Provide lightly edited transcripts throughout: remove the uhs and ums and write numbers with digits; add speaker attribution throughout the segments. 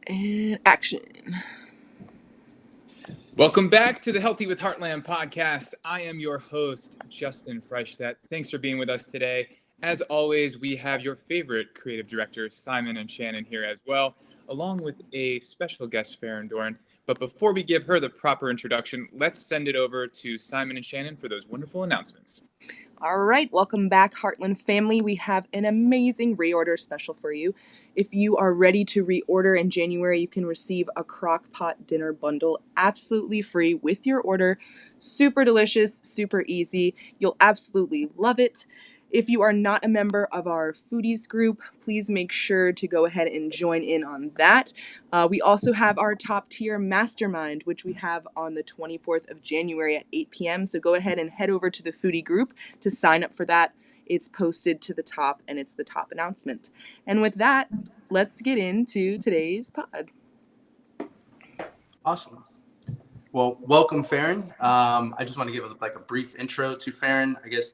Speaker 1: And action.
Speaker 2: Welcome back to the Healthy with Heartland podcast. I am your host, Justin Freistadt. Thanks for being with us today. As always, we have your favorite creative directors, Simon and Shannon, here as well, along with a special guest, Farin Doran. But before we give her the proper introduction, let's send it over to Simon and Shannon for those wonderful announcements.
Speaker 1: All right, welcome back, Heartland family. We have an amazing reorder special for you. If you are ready to reorder in January, you can receive a crock pot dinner bundle absolutely free with your order. Super delicious, super easy. You'll absolutely love it. If you are not a member of our Foodies group, please make sure to go ahead and join in on that. We also have our top tier mastermind, which we have on the 24th of January at 8 p.m. So go ahead and head over to the Foodie group to sign up for that. It's posted to the top and it's the top announcement. And with that, let's get into today's pod.
Speaker 3: Awesome. Well, welcome, Farren. I just want to give a brief intro to Farren. I guess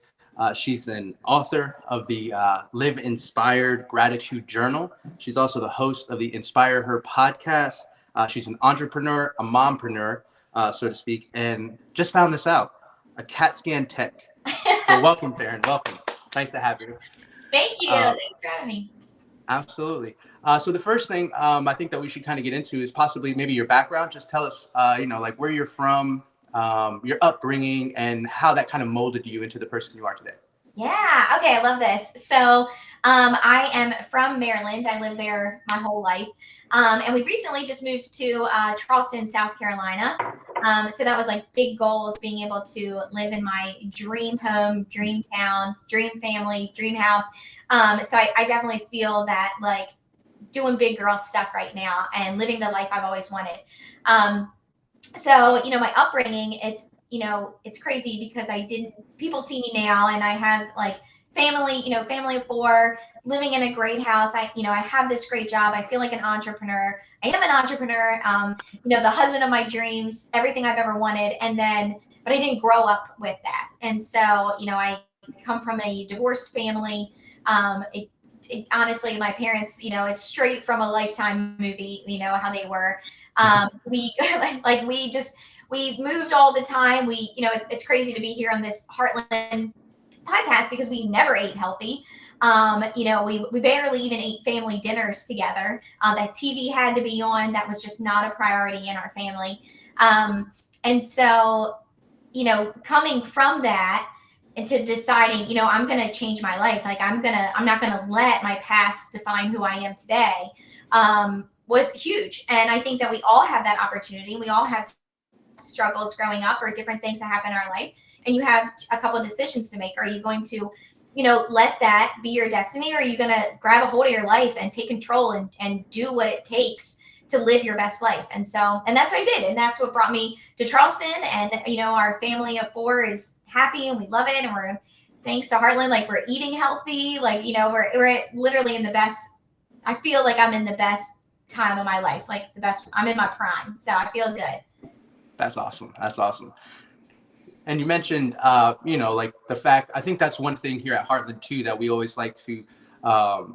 Speaker 3: she's an author of the Live Inspired Gratitude Journal. She's also the host of the Inspire Her podcast. She's an entrepreneur, a mompreneur, so to speak, and just found this out, a CAT scan tech. So welcome, Farren. Welcome. Nice to have you.
Speaker 4: Thank you. Thanks for having me.
Speaker 3: Absolutely. So the first thing I think that we should kind of get into is possibly maybe your background. Just tell us, where you're from, your upbringing, and how that kind of molded you into the person you are today.
Speaker 4: Yeah. Okay. I love this. So I am from Maryland. I lived there my whole life. And we recently just moved to Charleston, South Carolina. So that was like big goals, being able to live in my dream home, dream town, dream family, dream house. So I definitely feel that like doing big girl stuff right now and living the life I've always wanted. So, my upbringing, it's crazy because people see me now and I have like family of four, living in a great house. I have this great job. I feel like an entrepreneur. I am an entrepreneur, the husband of my dreams, everything I've ever wanted. But I didn't grow up with that. And so, I come from a divorced family. Honestly, my parents, it's straight from a Lifetime movie, how they were. We moved all the time. It's crazy to be here on this Heartland podcast because we never ate healthy. We barely even ate family dinners together. That TV had to be on. That was just not a priority in our family. And so, coming from that into deciding, I'm going to change my life. Like I'm not going to let my past define who I am today, was huge. And I think that we all have that opportunity. We all have struggles growing up or different things that happen in our life. And you have a couple of decisions to make. Are you going to, let that be your destiny? Or are you going to grab a hold of your life and take control and do what it takes to live your best life? And that's what I did. And that's what brought me to Charleston. And, our family of four is happy and we love it. And we're, thanks to Heartland, like we're eating healthy. Like, we're literally in the best, I feel like I'm in the best time of my life, like the best, I'm in my prime. So I feel good.
Speaker 3: That's awesome. And you mentioned, the fact, I think that's one thing here at Heartland too, that we always like to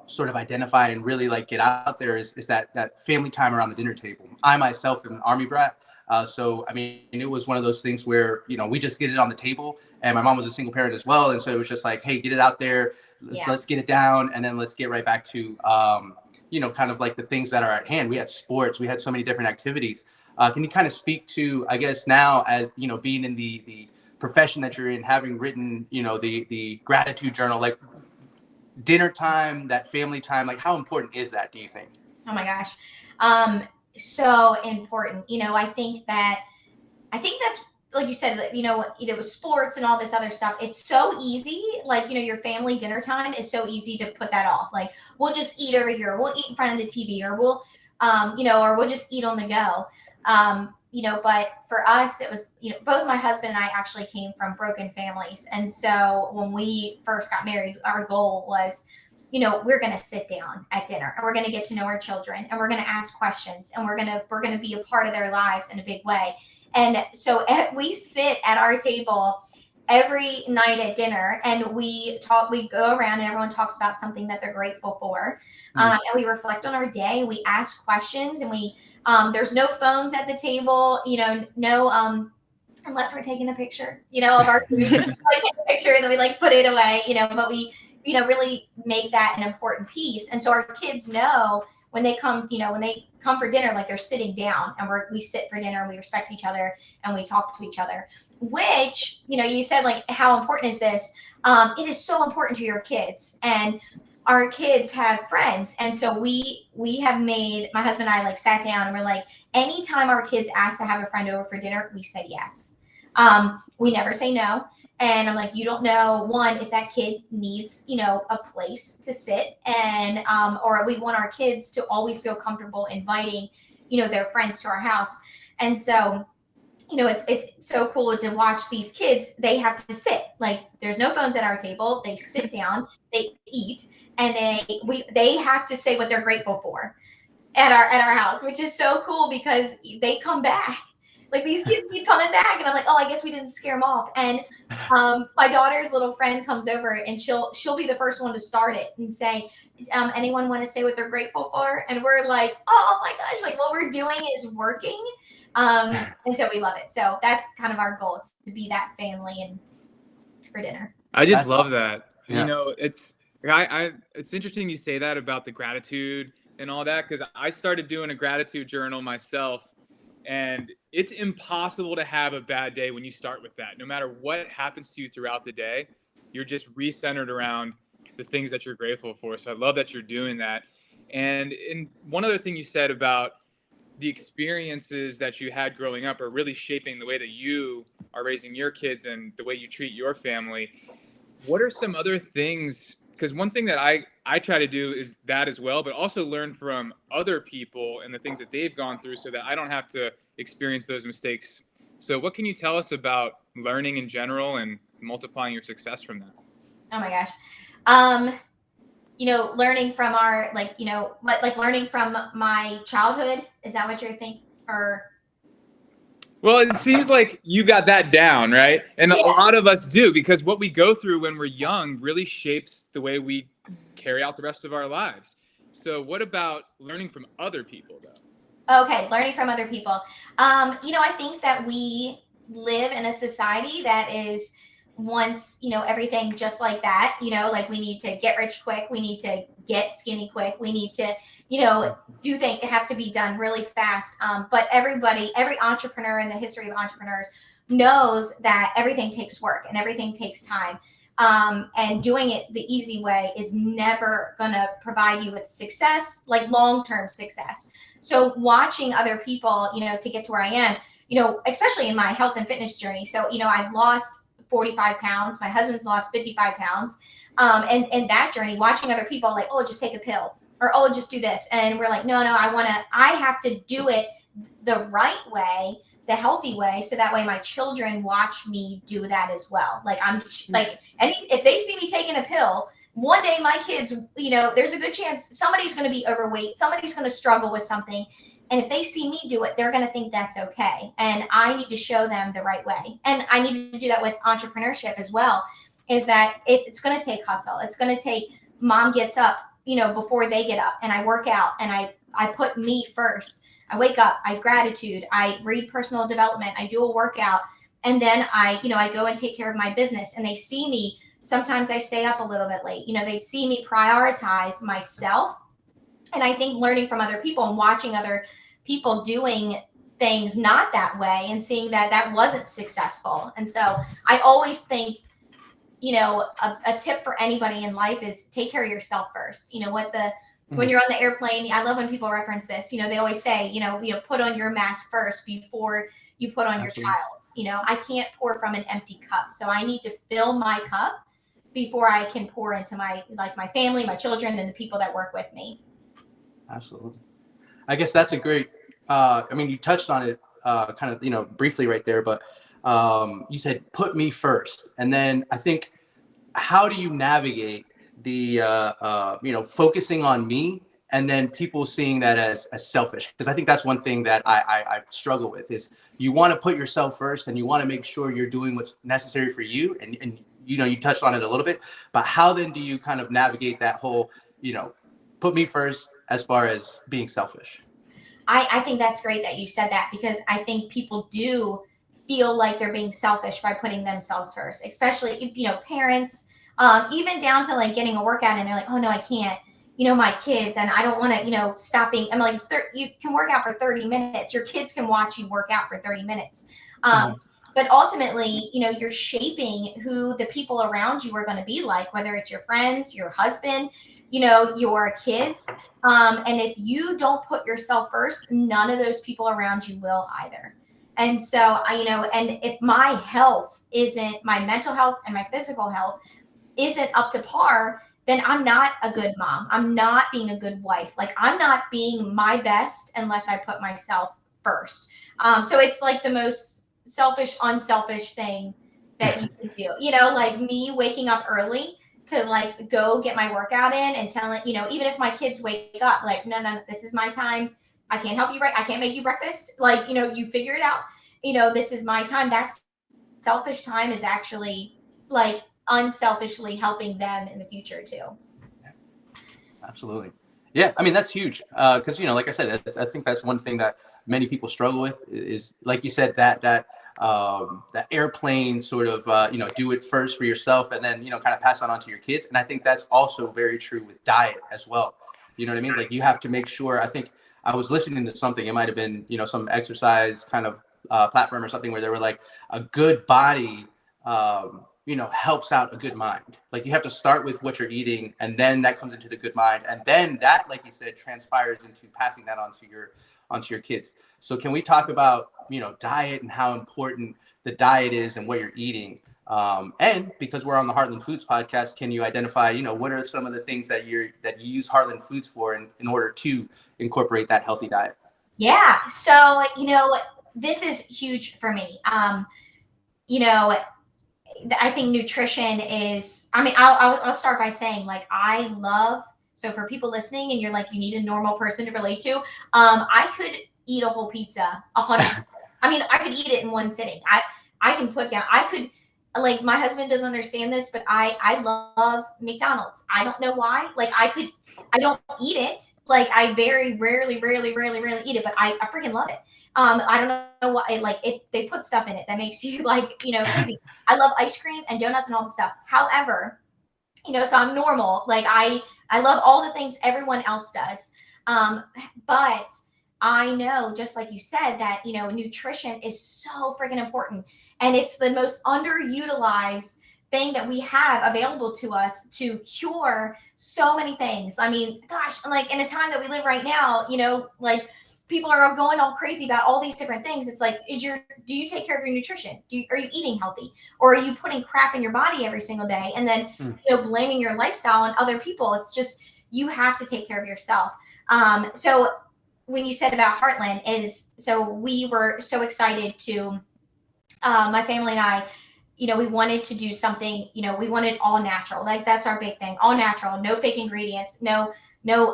Speaker 3: sort of identify and really like get out there is that family time around the dinner table. I myself am an Army brat. It was one of those things where, we just get it on the table, and my mom was a single parent as well. And so it was just like, hey, get it out there. Let's get it down. And then let's get right back to, kind of like the things that are at hand. We had sports, we had so many different activities. Can you kind of speak to, I guess now as, being in the profession that you're in, having written, the gratitude journal, like dinner time, that family time, like how important is that, do you think?
Speaker 4: Oh my gosh. So important. I think that's, like you said, either with sports and all this other stuff, it's so easy. Like, your family dinner time is so easy to put that off. Like, we'll just eat over here. We'll eat in front of the TV, or we'll just eat on the go. But for us, it was, both my husband and I actually came from broken families. And so when we first got married, our goal was, we're going to sit down at dinner and we're going to get to know our children and we're going to ask questions and we're going to be a part of their lives in a big way. And so we sit at our table every night at dinner, and we go around and everyone talks about something that they're grateful for. And we reflect on our day, we ask questions, and we there's no phones at the table, no unless we're taking a picture, of our food. We take a picture and then we like put it away, but we, really make that an important piece. And so our kids know when they come for dinner, like they're sitting down, and we sit for dinner and we respect each other and we talk to each other, which, you said like, how important is this? It is so important to your kids, and our kids have friends. And so we have made, my husband and I like sat down and we're like, anytime our kids ask to have a friend over for dinner, we say yes. We never say no. And I'm like, you don't know, one, if that kid needs, a place to sit, and or we want our kids to always feel comfortable inviting, their friends to our house. And so, it's so cool to watch these kids. They have to sit, like there's no phones at our table. They sit down, they eat, and they have to say what they're grateful for at our house, which is so cool because they come back. Like these kids keep coming back, and I'm like, oh, I guess we didn't scare them off. And my daughter's little friend comes over, and she'll be the first one to start it and say, anyone want to say what they're grateful for? And we're like, oh my gosh, like what we're doing is working. And so we love it. So that's kind of our goal, to be that family and for dinner.
Speaker 2: I just love that. Yeah. It's interesting you say that about the gratitude and all that, because I started doing a gratitude journal myself. And it's impossible to have a bad day when you start with that. No matter what happens to you throughout the day, you're just recentered around the things that you're grateful for. So I love that you're doing that. And one other thing you said about the experiences that you had growing up are really shaping the way that you are raising your kids and the way you treat your family. What are some other things? Because one thing that I try to do is that as well, but also learn from other people and the things that they've gone through so that I don't have to experience those mistakes. So what can you tell us about learning in general and multiplying your success from that?
Speaker 4: Oh my gosh. Learning from our, learning from my childhood. Is that what you're thinking? Or...
Speaker 2: Well, it seems like you got that down, right? And yeah. A lot of us do, because what we go through when we're young really shapes the way we carry out the rest of our lives. So what about learning from other people, though?
Speaker 4: Okay, learning from other people. I think that we live in a society that is wants, everything just like that, like we need to get rich quick. We need to get skinny quick. We need to, do things that have to be done really fast. But every entrepreneur in the history of entrepreneurs knows that everything takes work and everything takes time. And doing it the easy way is never going to provide you with success, like long-term success. So watching other people, to get to where I am, especially in my health and fitness journey. So, I've lost 45 pounds. My husband's lost 55 pounds. And that journey, watching other people like, oh, just take a pill, or, oh, just do this. And we're like, no, I have to do it the right way, the healthy way. So that way my children watch me do that as well. Like if they see me taking a pill, one day my kids, there's a good chance somebody's going to be overweight. Somebody's going to struggle with something. And if they see me do it, they're going to think that's okay. And I need to show them the right way. And I need to do that with entrepreneurship as well, is that it's going to take hustle. It's going to take mom gets up, before they get up, and I work out, and I put me first. I wake up, I gratitude, I read personal development, I do a workout, and then I go and take care of my business. And they see me. Sometimes I stay up a little bit late. They see me prioritize myself. And I think learning from other people and watching other people doing things not that way and seeing that wasn't successful. And so I always think, a tip for anybody in life is take care of yourself first. When you're on the airplane, I love when people reference this, they always say, put on your mask first before you put on your child's. I can't pour from an empty cup. So I need to fill my cup before I can pour into my family, my children, and the people that work with me.
Speaker 3: Absolutely. I guess that's a great, you touched on it kind of, briefly right there, but you said, put me first. And then I think, how do you navigate the, focusing on me and then people seeing that as selfish. Because I think that's one thing that I struggle with is you want to put yourself first and you want to make sure you're doing what's necessary for you. And you touched on it a little bit, but how then do you kind of navigate that whole, put me first as far as being selfish?
Speaker 4: I think that's great that you said that, because I think people do feel like they're being selfish by putting themselves first, especially if, parents, even down to like getting a workout and they're like, oh no, I can't, my kids, and I don't want to, stop being, I'm like, you can work out for 30 minutes. Your kids can watch you work out for 30 minutes. But ultimately, you're shaping who the people around you are going to be like, whether it's your friends, your husband, your kids. And if you don't put yourself first, none of those people around you will either. And so, and if my health isn't, my mental health and my physical health isn't up to par, then I'm not a good mom. I'm not being a good wife. Like, I'm not being my best unless I put myself first. So it's like the most selfish, unselfish thing that you can do. Like me waking up early to like go get my workout in and telling, even if my kids wake up, like, no, this is my time. I can't help you, right? I can't make you breakfast. Like, you figure it out. This is my time. That's selfish time is actually like unselfishly helping them in the future too.
Speaker 3: Absolutely. Yeah. I mean, that's huge. Cause like I said, I think that's one thing that many people struggle with is, like you said, that airplane sort of, do it first for yourself and then, kind of pass that on to your kids. And I think that's also very true with diet as well. You know what I mean? Like, you have to make sure, I think I was listening to something, it might've been, some exercise kind of platform or something where they were like, a good body, helps out a good mind. Like, you have to start with what you're eating, and then that comes into the good mind. And then that, like you said, transpires into passing that onto your kids. So can we talk about, diet and how important the diet is and what you're eating? And because we're on the Heartland Foods podcast, can you identify, what are some of the things that you use Heartland Foods for in order to incorporate that healthy diet?
Speaker 4: Yeah. So, this is huge for me. I think nutrition is, I'll start by saying, like, so for people listening and you're like, you need a normal person to relate to, I could eat a whole pizza 100. I could eat it in one sitting. I can put down, like, my husband doesn't understand this, but I love McDonald's. I don't know why. Like, I don't eat it. Like, I very rarely eat it, but I freaking love it. I don't know why, they put stuff in it that makes you like, crazy. I love ice cream and donuts and all the stuff. However, so I'm normal. Like, I love all the things everyone else does. But I know, just like you said, that, nutrition is so freaking important. And it's the most underutilized thing that we have available to us to cure so many things. I mean, gosh, like, in a time that we live right now, like, people are going all crazy about all these different things. It's like, do you take care of your nutrition? Are you eating healthy? Or are you putting crap in your body every single day and then, blaming your lifestyle on other people? It's just, you have to take care of yourself. So when you said about Heartland so we were so excited to, my family and I, we wanted to do something, we wanted all natural. Like, that's our big thing, all natural, no fake ingredients, no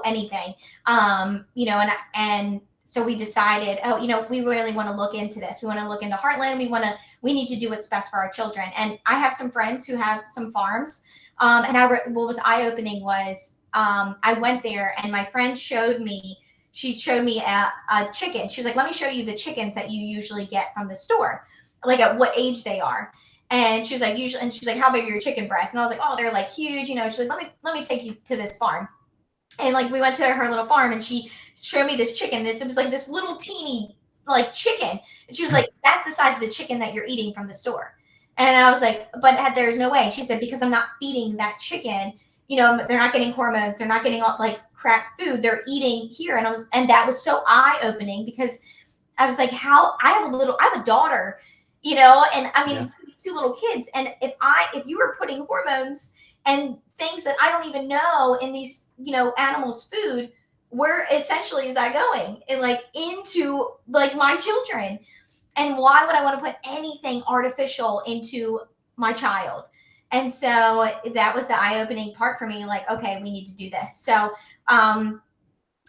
Speaker 4: anything. And so we decided, we really want to look into this. We want to look into Heartland. We need to do what's best for our children. And I have some friends who have some farms. And what was eye-opening was, I went there and my friend showed me a chicken. She was like, let me show you the chickens that you usually get from the store, like at what age they are. And she was like, she's like, how big are your chicken breasts? And I was like, oh, they're like huge. She's like, let me take you to this farm. And like, we went to her little farm and she showed me this chicken. It was like this little teeny like chicken. And she was like, that's the size of the chicken that you're eating from the store. And I was like, but there's no way. And she said, because I'm not feeding that chicken, they're not getting hormones. They're not getting all like crap food. They're eating here. And that was so eye-opening, because I was like, I have a daughter, and two little kids. And if you were putting hormones and things that I don't even know in these, animals' food, where essentially is that going? Into my children? And why would I want to put anything artificial into my child? And so that was the eye-opening part for me. Like, okay, we need to do this. So,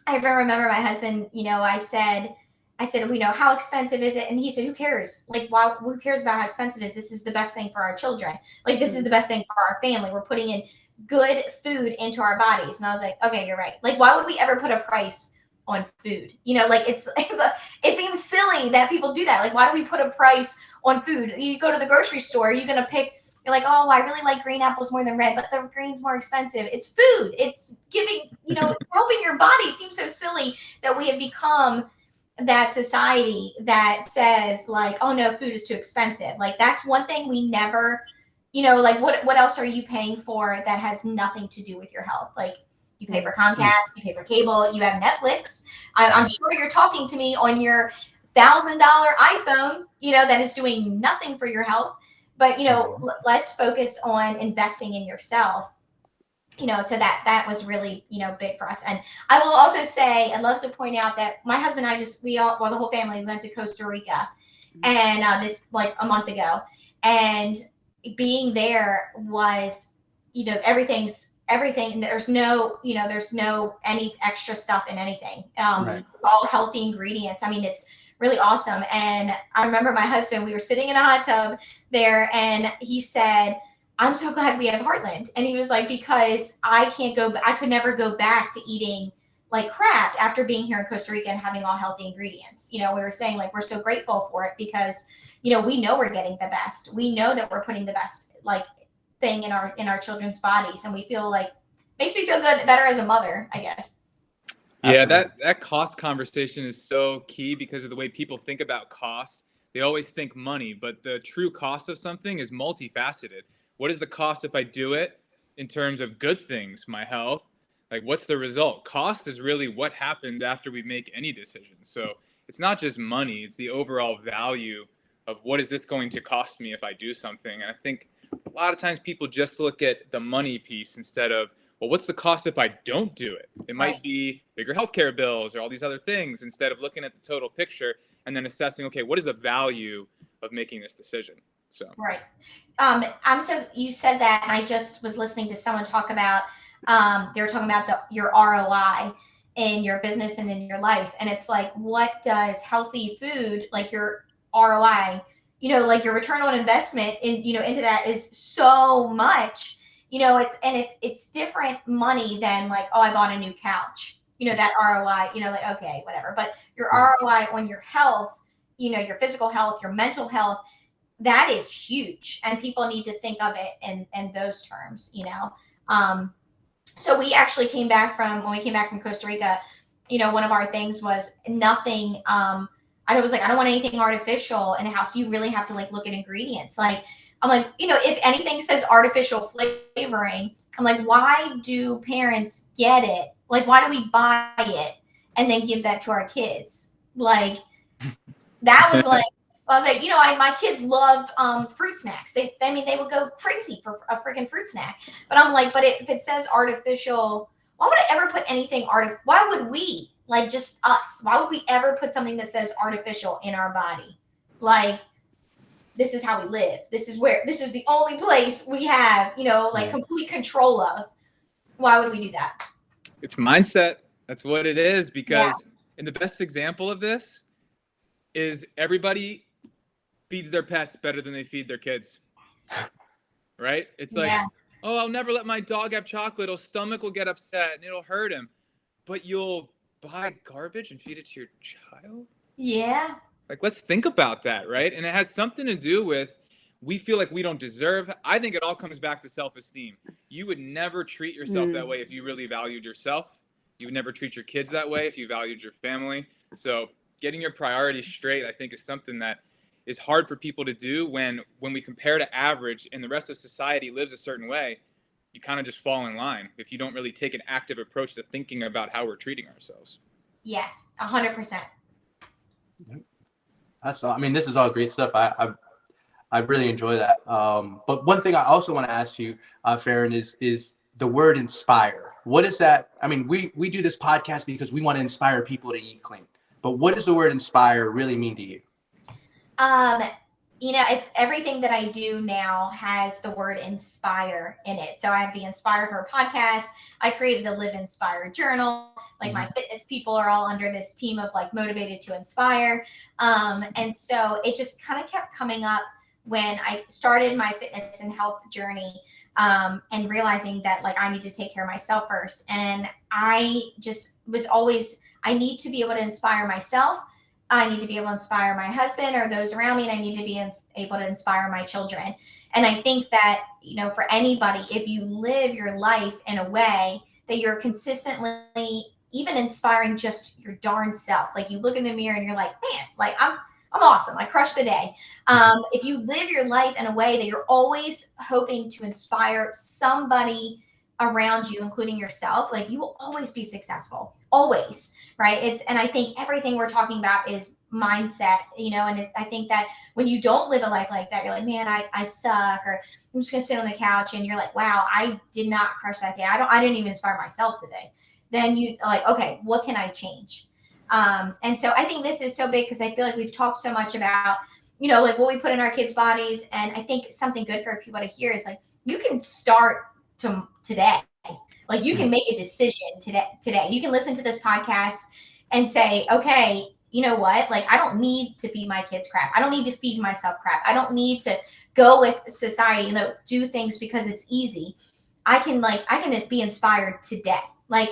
Speaker 4: I remember my husband, I said, how expensive is it? And he said, who cares? Like, why, who cares about how expensive it is? This is the best thing for our children. Like, this is the best thing for our family. We're putting in good food into our bodies. And I was like, okay, you're right. Like, why would we ever put a price on food? It seems silly that people do that. Like, why do we put a price on food? You go to the grocery store, you're like, oh, I really like green apples more than red, but the green's more expensive. It's food. It's giving, it's helping your body. It seems so silly that we have become that society that says like, oh no, food is too expensive. Like, that's one thing we never, like what else are you paying for that has nothing to do with your health? Like, you pay for Comcast, you pay for cable, you have Netflix. I'm sure you're talking to me on your $1,000 iPhone, that is doing nothing for your health. But, let's focus on investing in yourself, so that was really, big for us. And I will also say, I'd love to point out that my husband and I the whole family went to Costa Rica and this like a month ago, and being there was, everything. There's no any extra stuff in anything.
Speaker 3: Right.
Speaker 4: All healthy ingredients. I mean, it's really awesome. And I remember my husband, we were sitting in a hot tub there, and he said, I'm so glad we have Heartland. And he was like, because I could never go back to eating like crap after being here in Costa Rica and having all healthy ingredients. We were saying like, we're so grateful for it because, we know we're getting the best. We know that we're putting the best like thing in our children's bodies. And we feel like, makes me feel good, better as a mother, I guess.
Speaker 2: Yeah, that cost conversation is so key because of the way people think about cost. They always think money, but the true cost of something is multifaceted. What is the cost if I do it in terms of good things, my health? Like, what's the result? Cost is really what happens after we make any decision. So it's not just money, it's the overall value of what is this going to cost me if I do something. And I think a lot of times people just look at the money piece instead of, well, what's the cost if I don't do it? It might be bigger healthcare bills or all these other things, instead of looking at the total picture and then assessing, okay, what is the value of making this decision? So
Speaker 4: right. You said that, and I just was listening to someone talk about, they were talking about your ROI in your business and in your life. And it's like, what does healthy food, like your ROI, like your return on investment into that is so much. It's different money than like, oh, I bought a new couch, that ROI, like, okay, whatever. But your ROI on your health, your physical health, your mental health, that is huge. And people need to think of it in those terms, So we actually when we came back from Costa Rica, one of our things was nothing, I was like, I don't want anything artificial in a house. You really have to like look at ingredients. Like, I'm like, if anything says artificial flavoring, I'm like, why do parents get it? Like, why do we buy it and then give that to our kids? Like, that was like, I was like, my kids love fruit snacks. They would go crazy for a freaking fruit snack. But I'm like, if it says artificial, why would I ever put anything why would we, like, just us, why would we ever put something that says artificial in our body? Like, this is how we live. This is the only place we have, complete control of. Why would we do that?
Speaker 2: It's mindset. That's what it is. Because and the best example of this is everybody feeds their pets better than they feed their kids. Right? It's like, oh, I'll never let my dog have chocolate. His stomach will get upset and it'll hurt him. But you'll buy garbage and feed it to your child?
Speaker 4: Yeah.
Speaker 2: Like, let's think about that, right? And it has something to do with, we feel like we don't deserve. I think it all comes back to self-esteem. You would never treat yourself that way if you really valued yourself. You would never treat your kids that way if you valued your family. So getting your priorities straight, I think, is something that is hard for people to do when we compare to average and the rest of society lives a certain way. You kind of just fall in line if you don't really take an active approach to thinking about how we're treating ourselves.
Speaker 4: Yes, 100%.
Speaker 3: This is all great stuff. I really enjoy that. But one thing I also want to ask you, Farren, is the word inspire. What is that? I mean, we do this podcast because we want to inspire people to eat clean. But what does the word inspire really mean to you?
Speaker 4: It's everything that I do now has the word inspire in it. So I have the Inspire Her podcast. I created a Live Inspire journal. Like my fitness people are all under this team of like Motivated to Inspire. And so it just kind of kept coming up when I started my fitness and health journey, and realizing that like I need to take care of myself first. And I just was always, I need to be able to inspire myself. I need to be able to inspire my husband or those around me, and I need to be able to inspire my children. And I think that, for anybody, if you live your life in a way that you're consistently even inspiring just your darn self, like you look in the mirror and you're like, man, like I'm awesome. I crushed the day. If you live your life in a way that you're always hoping to inspire somebody around you, including yourself, like you will always be successful, always. Right. And I think everything we're talking about is mindset, and I think that when you don't live a life like that, you're like, man, I suck, or I'm just going to sit on the couch, and you're like, wow, I did not crush that day. I didn't even inspire myself today. Then you like, okay, what can I change? And so I think this is so big because I feel like we've talked so much about, like what we put in our kids' bodies. And I think something good for people to hear is like, you can start today. Like you can make a decision today. You can listen to this podcast and say, okay, you know what? Like, I don't need to feed my kids crap. I don't need to feed myself crap. I don't need to go with society, do things because it's easy. I can be inspired today. Like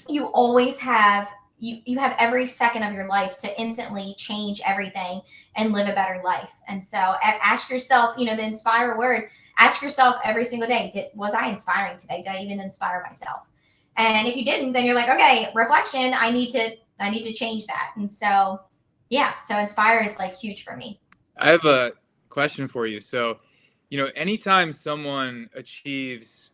Speaker 4: you always have, you have every second of your life to instantly change everything and live a better life. And so ask yourself, the inspire word, ask yourself every single day, was I inspiring today? Did I even inspire myself? And if you didn't, then you're like, okay, reflection, I need to change that. And so, yeah, so inspire is like huge for me.
Speaker 2: I have a question for you. So, anytime someone achieves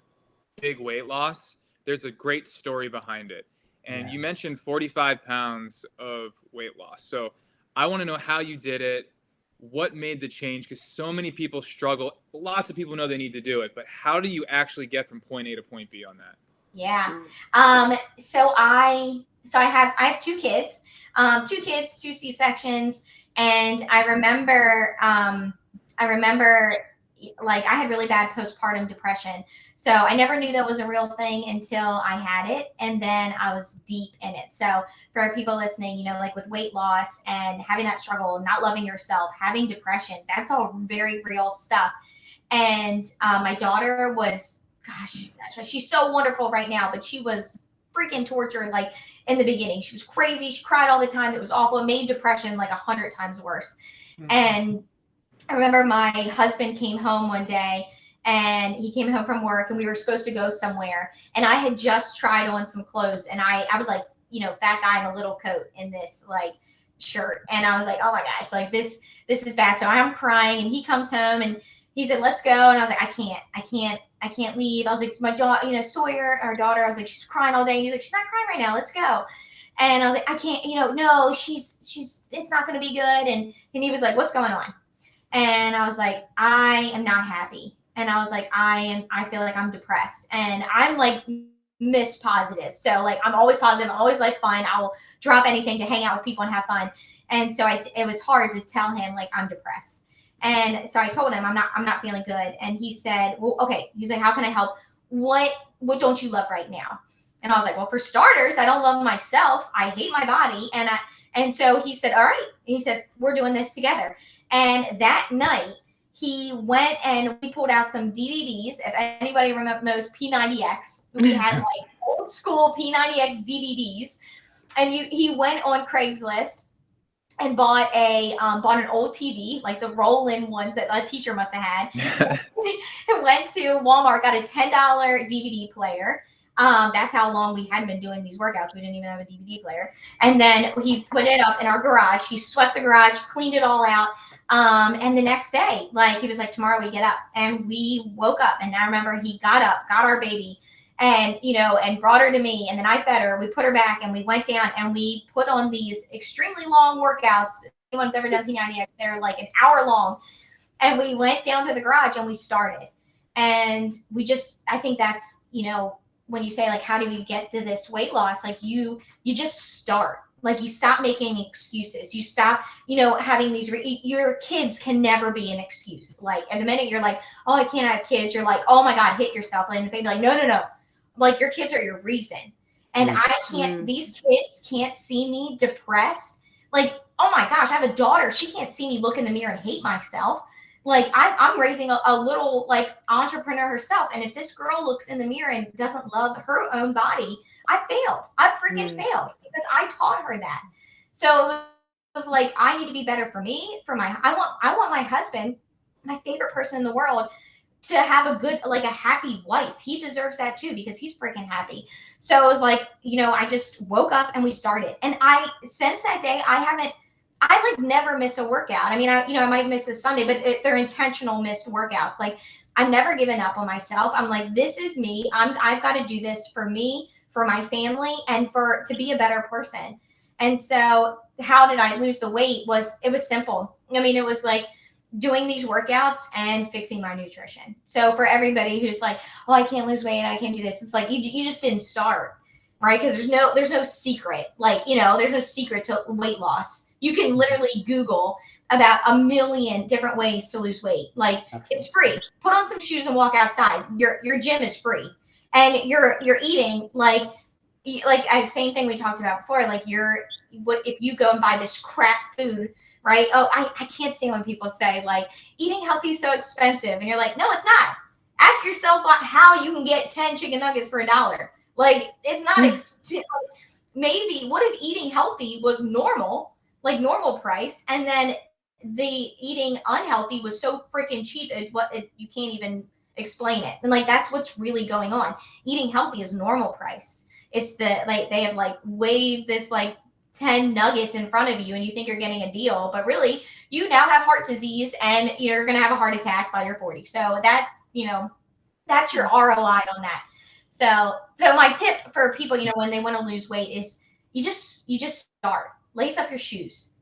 Speaker 2: big weight loss, there's a great story behind it. And you mentioned 45 pounds of weight loss. So I want to know how you did it. What made the change? Because so many people struggle. Lots of people know they need to do it, but how do you actually get from point A to point B on that?
Speaker 4: Yeah. So I have two kids, 2 C-sections. And I remember like I had really bad postpartum depression. So I never knew that was a real thing until I had it. And then I was deep in it. So for people listening, like with weight loss and having that struggle, not loving yourself, having depression, that's all very real stuff. And my daughter was, gosh, she's so wonderful right now, but she was freaking tortured. Like in the beginning, she was crazy. She cried all the time. It was awful. It made depression like 100 times worse. Mm-hmm. And I remember my husband came home one day, and he came home from work, and we were supposed to go somewhere. And I had just tried on some clothes, and I was like, fat guy in a little coat in this like shirt. And I was like, oh my gosh, like this is bad. So I'm crying, and he comes home and he said, let's go. And I was like, I can't leave. I was like, my daughter, Sawyer, our daughter, I was like, she's crying all day. And he's like, she's not crying right now. Let's go. And I was like, I can't, no, she's, it's not going to be good. And he was like, what's going on? And I was like, I am not happy. And I was like, I feel like I'm depressed, and I'm like Miss Positive. So like, I'm always positive. I'm always like fun. I will drop anything to hang out with people and have fun. And so it was hard to tell him like I'm depressed. And so I told him I'm not feeling good. And he said, well, okay. He's like, how can I help? What don't you love right now? And I was like, well, for starters, I don't love myself. I hate my body. And so he said, all right. He said, we're doing this together. And that night he went and we pulled out some DVDs. If anybody knows P90X, we had like old school P90X DVDs. And he went on Craigslist and bought an old TV, like the roll-in ones that a teacher must have had. Went to Walmart, got a $10 DVD player. That's how long we had been doing these workouts. We didn't even have a DVD player. And then he put it up in our garage. He swept the garage, cleaned it all out. And the next day, like he was like, tomorrow we get up. And we woke up, and I remember he got up, got our baby, and and brought her to me. And then I fed her, we put her back, and we went down and we put on these extremely long workouts. If anyone's ever done P90X, they're like an hour long. And we went down to the garage and we started. And we just, I think that's, when you say like, how do we get to this weight loss? Like you just start. Like, you stop making excuses. You stop, having these, your kids can never be an excuse. Like, at the minute you're like, oh, I can't have kids, you're like, oh my God, hit yourself. And they'd be like, no. Like, your kids are your reason. And I can't, these kids can't see me depressed. Like, oh my gosh, I have a daughter. She can't see me look in the mirror and hate myself. Like, I'm raising a little, like, entrepreneur herself. And if this girl looks in the mirror and doesn't love her own body, I failed. I freaking failed because I taught her that. So it was like, I need to be better for me, I want my husband, my favorite person in the world, to have a good, like, a happy wife. He deserves that too, because he's freaking happy. So it was like, I just woke up and we started. And since that day, I like never miss a workout. I mean, I might miss a Sunday, but they're intentional missed workouts. Like, I've never given up on myself. I'm like, this is me. I've got to do this for me, for my family, and to be a better person. And so how did I lose the weight? It was simple. I mean, it was like doing these workouts and fixing my nutrition. So for everybody who's like, oh, I can't lose weight, I can't do this, it's like, you just didn't start, right? Because there's no secret. Like, there's no secret to weight loss. You can literally Google about 1 million different ways to lose weight. Like, it's free. Put on some shoes and walk outside. Your gym is free. And you're eating like same thing we talked about before. Like, if you go and buy this crap food, right? Oh, I can't stand when people say, like, eating healthy is so expensive. And you're like, no, it's not. Ask yourself how you can get 10 chicken nuggets for $1. Like, it's not. Maybe what if eating healthy was normal, like normal price, and then the eating unhealthy was so freaking cheap you can't even explain it. And like, that's what's really going on. Eating healthy is normal price. It's they have like waved this like 10 nuggets in front of you and you think you're getting a deal, but really you now have heart disease and you're going to have a heart attack by your 40. So that, that's your ROI on that. So my tip for people, when they want to lose weight is you just start. Lace up your shoes.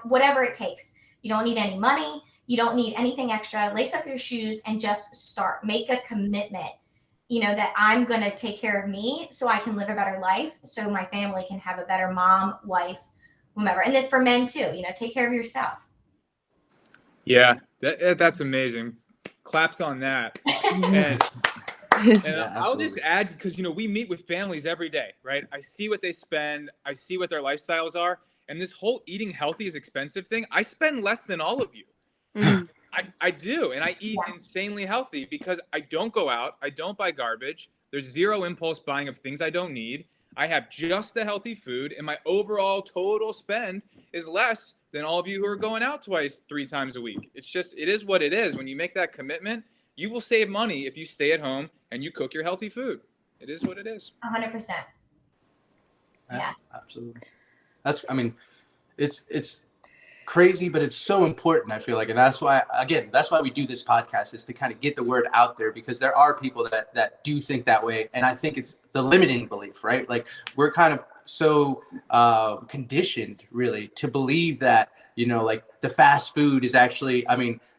Speaker 4: Whatever it takes. You don't need any money. You don't need anything extra. Lace up your shoes and just start. Make a commitment, that I'm going to take care of me so I can live a better life, so my family can have a better mom, wife, whomever. And this for men too, take care of yourself.
Speaker 2: Yeah, that's amazing. Claps on that. And I'll just add, because, we meet with families every day, right? I see what they spend. I see what their lifestyles are. And this whole eating healthy is expensive thing, I spend less than all of you. I do. And I eat insanely healthy because I don't go out. I don't buy garbage. There's zero impulse buying of things I don't need. I have just the healthy food, and my overall total spend is less than all of you who are going out 3 times a week. It is what it is. When you make that commitment, you will save money if you stay at home and you cook your healthy food. It is what it is.
Speaker 4: 100%. Yeah.
Speaker 3: Absolutely. It's crazy, but it's so important, I feel like. And that's why we do this podcast, is to kind of get the word out there, because there are people that do think that way. And I think it's the limiting belief, right? Like, we're kind of so conditioned really to believe that, like, the fast food is actually,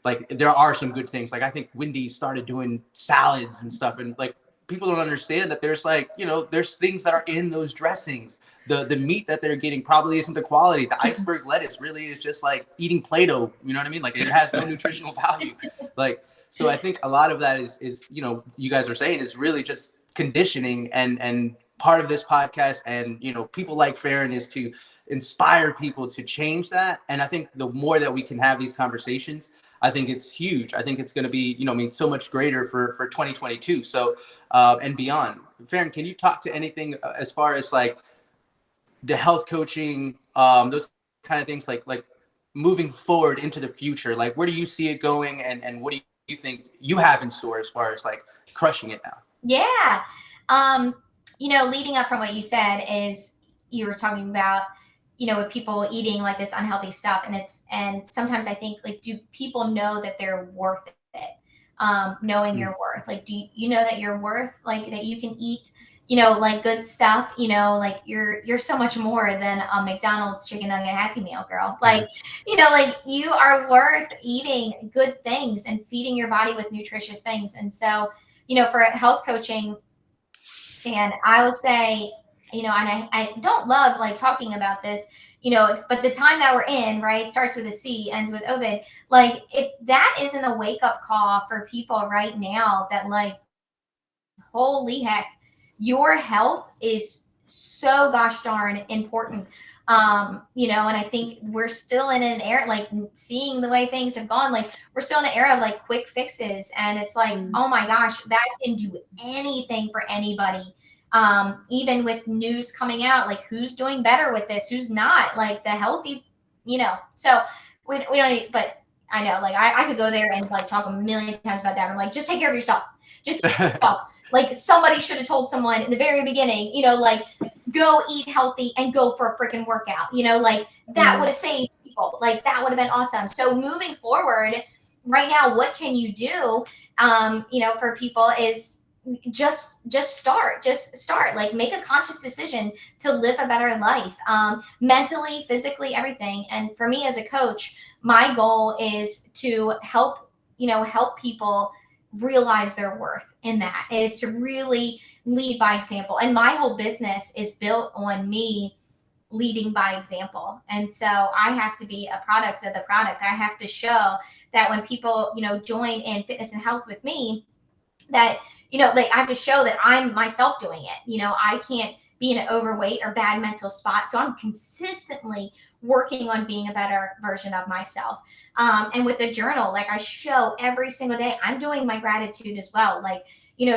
Speaker 3: like, there are some good things. Like, I think Wendy's started doing salads and stuff, and like, people don't understand that there's like, there's things that are in those dressings. The meat that they're getting probably isn't the quality. The iceberg lettuce really is just like eating Play-Doh. You know what I mean? Like, it has no nutritional value. Like, so I think a lot of that is you guys are saying is really just conditioning, and part of this podcast and, people like Farren is to inspire people to change that. And I think the more that we can have these conversations, I think it's huge. I think it's going to be, so much greater for 2022. So, and beyond. Farren, can you talk to anything as far as like the health coaching, those kind of things, like moving forward into the future? Like, where do you see it going, and what do you think you have in store as far as like crushing it now?
Speaker 4: Yeah. Leading up from what you said is you were talking about, with people eating like this unhealthy stuff, and sometimes I think, like, do people know that they're worth it? Knowing your worth, like, do you know that you're worth, like, that you can eat, like good stuff, like you're so much more than a McDonald's chicken nugget Happy Meal, girl. Like, like, you are worth eating good things and feeding your body with nutritious things. And so, for health coaching, and I will say, and I don't love like talking about this, but the time that we're in, right, starts with a C, ends with Ovid. Like, if that isn't a wake up call for people right now, that like, holy heck, your health is so gosh darn important. And I think we're still in an era, like, seeing the way things have gone, like, we're still in an era of like quick fixes, and it's like, oh my gosh, that can do anything for anybody. Even with news coming out, like, who's doing better with this, who's not, like the healthy, so we don't need, but I know, like, I could go there and like talk a million times about that. I'm like, just take care of yourself. Just take care of yourself. Like, somebody should have told someone in the very beginning, like, go eat healthy and go for a freaking workout, like, that would have saved people. Like, that would have been awesome. So moving forward right now, what can you do, for people is just start, like, make a conscious decision to live a better life, mentally, physically, everything. And for me as a coach, my goal is to help people realize their worth in that, is to really lead by example. And my whole business is built on me leading by example. And so I have to be a product of the product. I have to show that when people, join in fitness and health with me, that, like, I have to show that I'm myself doing it. I can't be in an overweight or bad mental spot. So I'm consistently working on being a better version of myself. And with the journal, like, I show every single day I'm doing my gratitude as well. Like,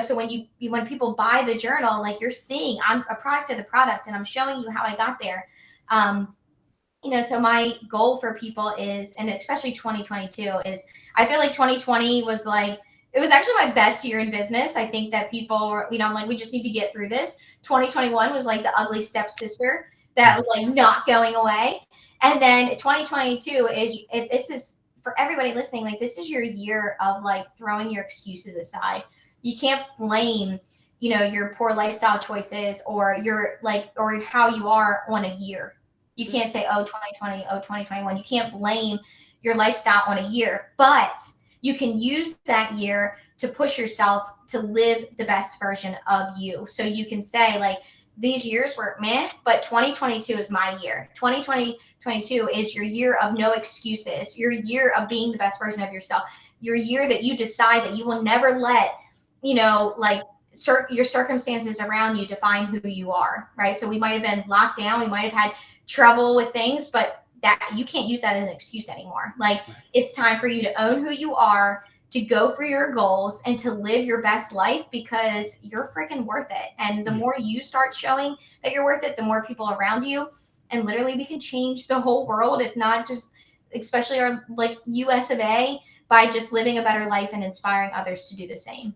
Speaker 4: so when people buy the journal, like, you're seeing I'm a product of the product, and I'm showing you how I got there. So my goal for people is, and especially 2022, is, I feel like 2020 was like, it was actually my best year in business. I think that people were, I'm like, we just need to get through this. 2021 was like the ugly stepsister that was like not going away. And then 2022 this is for everybody listening, like, this is your year of like throwing your excuses aside. You can't blame, your poor lifestyle choices or your or how you are on a year. You can't say, 2020, 2021. You can't blame your lifestyle on a year, but you can use that year to push yourself to live the best version of you. So you can say, like, these years were meh, but 2022 is my year. 2022 is your year of no excuses, your year of being the best version of yourself, your year that you decide that you will never let, your circumstances around you define who you are, right? So we might have been locked down, we might have had trouble with things, but that you can't use that as an excuse anymore. Like, it's time for you to own who you are, to go for your goals, and to live your best life, because you're freaking worth it. And the more you start showing that you're worth it, the more people around you, and literally we can change the whole world, if not just, especially our like US of A, by just living a better life and inspiring others to do the same.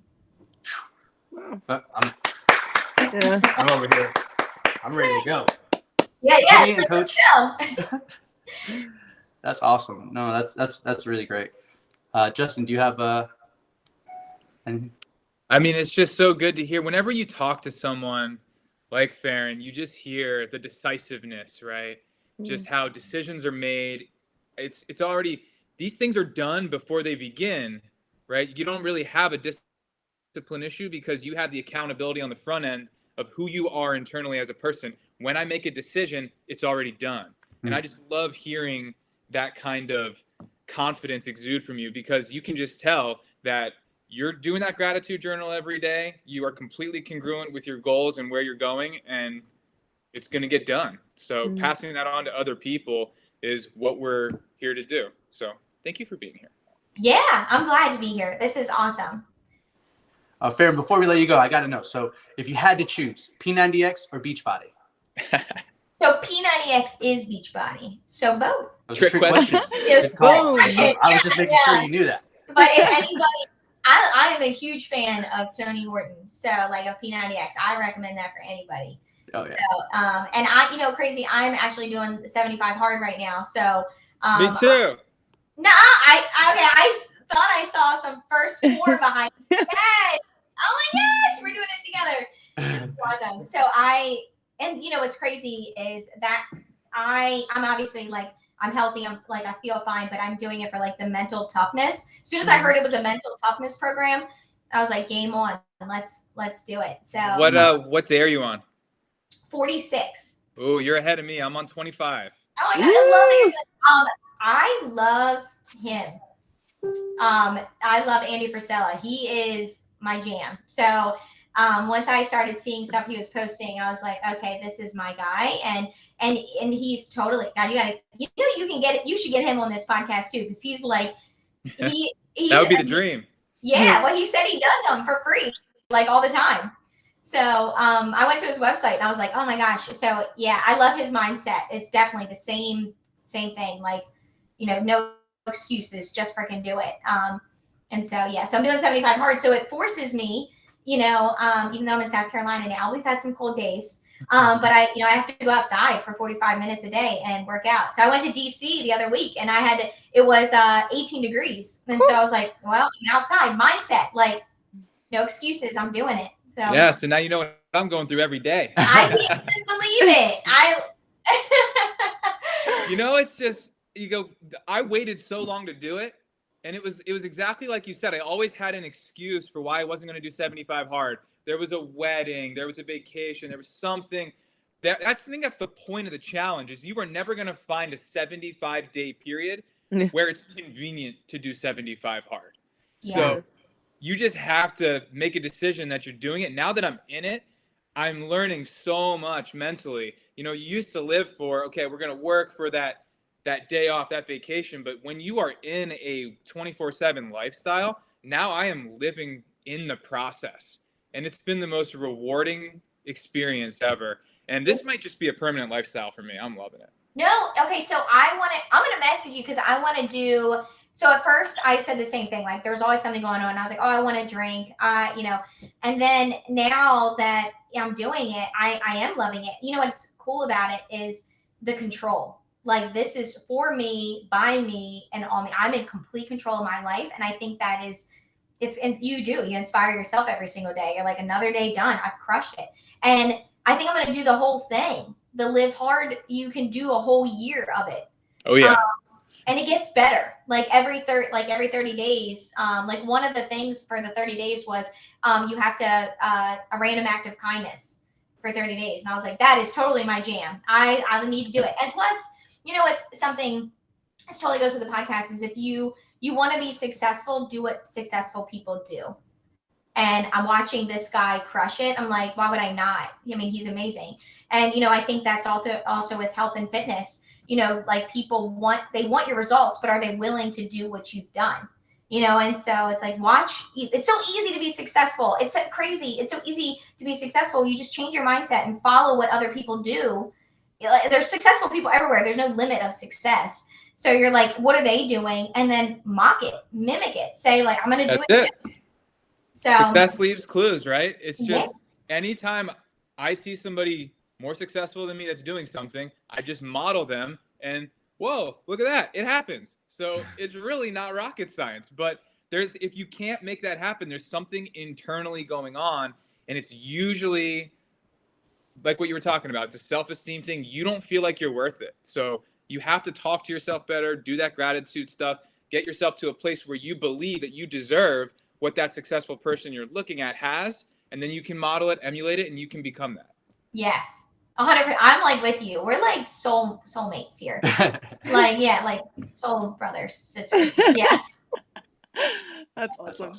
Speaker 3: I'm over here. I'm ready to go.
Speaker 4: Yeah.
Speaker 3: Coach. That's awesome. No, that's really great. Justin, do you have anything?
Speaker 2: I mean, it's just so good to hear. Whenever you talk to someone like Farren, you just hear the decisiveness, right? Just how decisions are made. It's already, these things are done before they begin, right? You don't really have a discipline issue because you have the accountability on the front end of who you are internally as a person. When I make a decision, it's already done. And I just love hearing that kind of confidence exude from you, because you can just tell that you're doing that gratitude journal every day. You are completely congruent with your goals and where you're going, and it's going to get done. So passing that on to other people is what we're here to do. So thank you for being here.
Speaker 4: Yeah, I'm glad to be here. This is awesome.
Speaker 3: Farren, before we let you go, I got to know. So if you had to choose P90X or Beachbody?
Speaker 4: So P90X is Beachbody. So both.
Speaker 2: Trick question.
Speaker 4: I
Speaker 3: was just making sure you knew that.
Speaker 4: But if anybody, I am a huge fan of Tony Horton. So like a P90X, I recommend that for anybody.
Speaker 3: Oh, yeah.
Speaker 4: So, and I, crazy, I'm actually doing 75 hard right now. So.
Speaker 2: Me too.
Speaker 4: I thought I saw some first 4 behind me. Yes. Oh my gosh, we're doing it together. This is awesome. So and what's crazy is that I'm obviously like, I'm healthy. I'm like, I feel fine, but I'm doing it for like the mental toughness. As soon as I heard it was a mental toughness program, I was like, game on, let's do it. So
Speaker 2: what day are you on?
Speaker 4: 46.
Speaker 2: Oh, you're ahead of me. I'm on 25.
Speaker 4: Oh my God, I love him. I love Andy Frisella. He is my jam. So once I started seeing stuff he was posting, I was like, okay, this is my guy. And he's totally, God, you should get him on this podcast too, because he's like,
Speaker 2: that would be the dream.
Speaker 4: Yeah, well, he said he does them for free, like all the time. So I went to his website and I was like, oh my gosh. So yeah, I love his mindset. It's definitely the same thing. Like, no excuses, just freaking do it. And so yeah, so I'm doing 75 hard. So it forces me, even though I'm in South Carolina now, we've had some cold days. But I have to go outside for 45 minutes a day and work out. So I went to DC the other week and it was 18 degrees. And so I was like, well, I'm outside. Mindset, like no excuses. I'm doing it. So
Speaker 2: yeah. So now you know what I'm going through every day.
Speaker 4: I can't even believe it.
Speaker 2: It's just, I waited so long to do it. And it was exactly like you said. I always had an excuse for why I wasn't going to do 75 hard. There was a wedding, there was a vacation, there was something. I think that's the point of the challenge, is you are never going to find a 75-day period where it's convenient to do 75 hard. Yeah. So you just have to make a decision that you're doing it. Now that I'm in it, I'm learning so much mentally. You used to live for, okay, we're going to work for that day off, that vacation. But when you are in a 24/7 lifestyle, now I am living in the process. And it's been the most rewarding experience ever. And this might just be a permanent lifestyle for me. I'm loving it.
Speaker 4: No, okay. So I'm going to message you because I want to do. So at first I said the same thing. Like there was always something going on. I was like, oh, I want to drink, and then now that I'm doing it, I am loving it. What's cool about it is the control. Like this is for me, by me, and all me. I'm in complete control of my life. And I think that is, and you inspire yourself every single day. You're like, another day done. I've crushed it. And I think I'm going to do the whole thing. The live hard, you can do a whole year of it.
Speaker 2: Oh yeah.
Speaker 4: And it gets better. Like every 30 days. Like one of the things for the 30 days was you have to a random act of kindness for 30 days. And I was like, that is totally my jam. I need to do it. And plus, it's something this totally goes with the podcast, is if you want to be successful, do what successful people do. And I'm watching this guy crush it. I'm like, why would I not? I mean, he's amazing. And, I think that's also with health and fitness, like people want your results, but are they willing to do what you've done? And so it's like, it's so easy to be successful. It's so crazy. It's so easy to be successful. You just change your mindset and follow what other people do. There's successful people everywhere. There's no limit of success. So you're like, what are they doing? And then mock it, mimic it, say like, I'm going to do it. So
Speaker 2: success leaves clues, right? It's just anytime I see somebody more successful than me that's doing something, I just model them and whoa, look at that. It happens. So it's really not rocket science, but if you can't make that happen, there's something internally going on. And it's usually like what you were talking about. It's a self-esteem thing. You don't feel like you're worth it. So you have to talk to yourself better, do that gratitude stuff, get yourself to a place where you believe that you deserve what that successful person you're looking at has, and then you can model it, emulate it, and you can become that.
Speaker 4: Yes. 100%. I'm like with you. We're like soulmates here. like soul brothers, sisters. Yeah.
Speaker 1: That's awesome.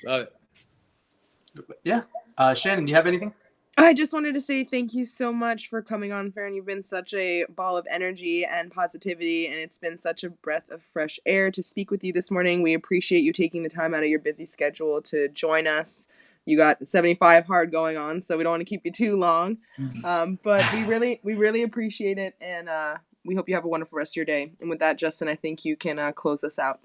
Speaker 2: Love it.
Speaker 3: Yeah. Shannon, do you have anything?
Speaker 1: I just wanted to say thank you so much for coming on, Farren. You've been such a ball of energy and positivity, and it's been such a breath of fresh air to speak with you this morning. We appreciate you taking the time out of your busy schedule to join us. You got 75 hard going on, so we don't want to keep you too long. But we really appreciate it, and we hope you have a wonderful rest of your day. And with that, Justin, I think you can close us out.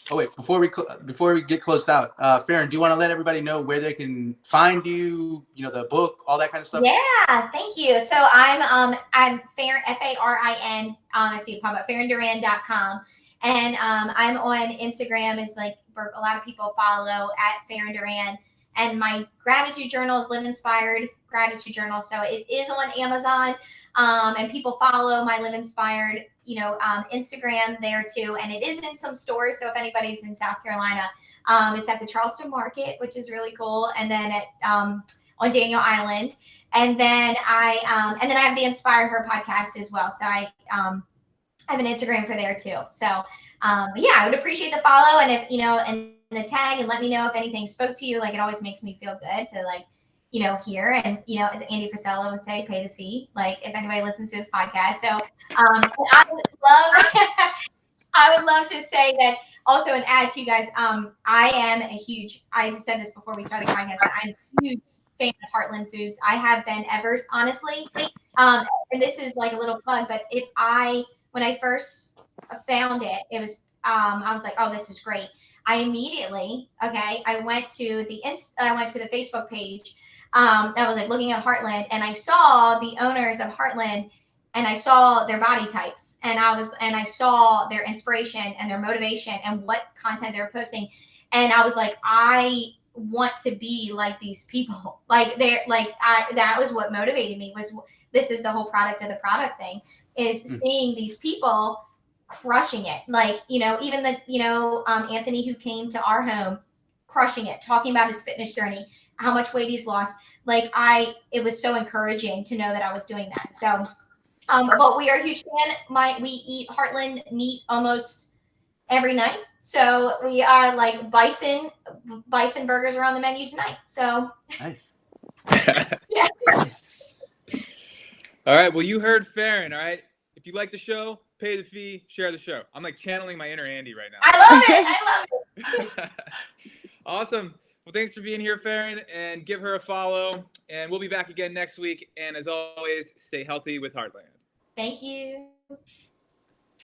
Speaker 3: Oh wait, before we get closed out, Farren, do you want to let everybody know where they can find you? The book, all that kind of stuff.
Speaker 4: Yeah, thank you. So I'm Farren, Farin. I see you pop up FarrenDoran.com, and I'm on Instagram. Is like a lot of people follow at Farren Doran, and my gratitude journal is Live Inspired Gratitude Journal. So it is on Amazon, and people follow my Live Inspired Instagram there too, and it is in some stores. So if anybody's in South Carolina, it's at the Charleston Market, which is really cool, and then at on Daniel Island. And then I have the Inspire Her podcast as well. So I have an Instagram for there too. So yeah, I would appreciate the follow, and if and the tag, and let me know if anything spoke to you. Like, it always makes me feel good to hear, and as Andy Frisella would say, pay the fee. Like, if anybody listens to his podcast. So I would love to say that also, and add to you guys. I just said this before we started the podcast, that I'm a huge fan of Heartland Foods. I have been ever, honestly. And this is like a little plug, but when I first found it, it was I was like, oh, this is great. I immediately, I went to the Facebook page. I was like looking at Heartland, and I saw the owners of Heartland, and I saw their body types, and I saw their inspiration and their motivation and what content they're posting, and I was like, I want to be like these people. That was what motivated me. This is the whole product of the product thing, is seeing these people crushing it. Even Anthony, who came to our home, crushing it, talking about his fitness journey, how much weight he's lost. It was so encouraging to know that I was doing that. So, but we are a huge fan. We eat Heartland meat almost every night. So we are like bison burgers are on the menu tonight. So
Speaker 3: nice.
Speaker 4: Yeah.
Speaker 2: All right. Well, you heard Farren. All right. If you like the show, pay the fee, share the show. I'm like channeling my inner Andy right now.
Speaker 4: I love it.
Speaker 2: Awesome. Well, thanks for being here, Farren, and give her a follow. And we'll be back again next week. And as always, stay healthy with Heartland.
Speaker 4: Thank you.